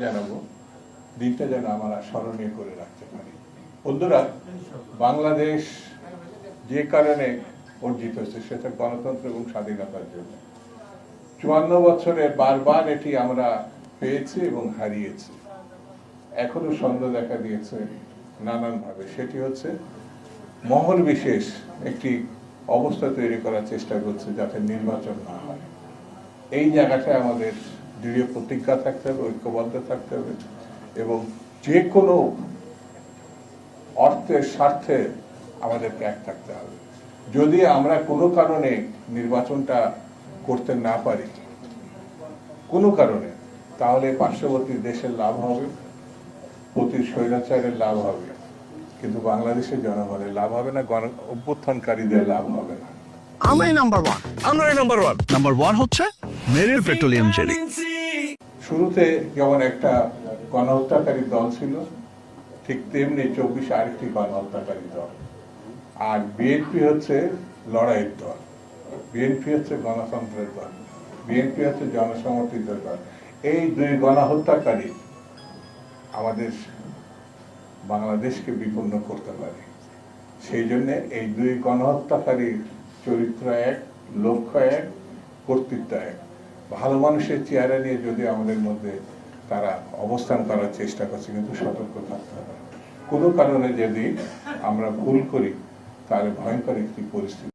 জানাবো দিনটা যেন আমরা স্মরণীয় করে রাখতে পারি। বন্ধুরা, বাংলাদেশ যে কারণে অর্জিত হচ্ছে সেটা গণতন্ত্র এবং স্বাধীনতার জন্য। 54 বছরে বারবার এটি আমরা পেয়েছি এবং হারিয়েছি। এখনো সন্দেহ দেখা দিয়েছে নানানভাবে। সেটি হচ্ছে মহল বিশেষ একটি অবস্থা তৈরি করার চেষ্টা করছে যাতে নির্বাচন না হয়। এই জায়গাটায় আমাদের দৃঢ় প্রতিজ্ঞা থাকতে হবে, ঐক্যবদ্ধ থাকতে হবে এবং যে কোনো অর্থের স্বার্থে আমাদেরকে এক থাকতে হবে। যদি আমরা কোনো কারণে নির্বাচনটা করতে না পারি কোনো কারণে, তাহলে পার্শ্ববর্তী দেশের লাভ হবে, প্রতি স্বৈরাচারের লাভ হবে, কিন্তু বাংলাদেশের জনগণের লাভ হবে না, অভ্যুত্থানকারীদের লাভ হবে না। আমরাই নাম্বার ওয়ান। আমরাই নাম্বার ওয়ান। নাম্বার ওয়ান হচ্ছে মেরিল পেট্রোলিয়াম জেলি। শুরুতে যেমন একটা গণহত্যাকারী দল ছিল, ঠিক তেমনি 24 আরেকটি গণহত্যাকারী দল। আর বিএনপি হচ্ছে লড়াইয়ের দল, বিএনপি হচ্ছে গণতন্ত্রের দল, বিএনপি হচ্ছে জনসমর্থিত দল। এই দুই গণহত্যাকারী আমাদের বাংলাদেশকে বিপন্ন করতে পারে। সেই জন্যে এই দুই গণহত্যাকারীর চরিত্র এক, লক্ষ্য এক, কর্তৃত্ব এক। ভালো মানুষের চেহারা নিয়ে যদি আমাদের মধ্যে তারা অবস্থান করার চেষ্টা করছে, কিন্তু সতর্ক থাকতে হবে। কোনো কারণে যদি আমরা ভুল করি তাহলে ভয়ঙ্কর একটি পরিস্থিতি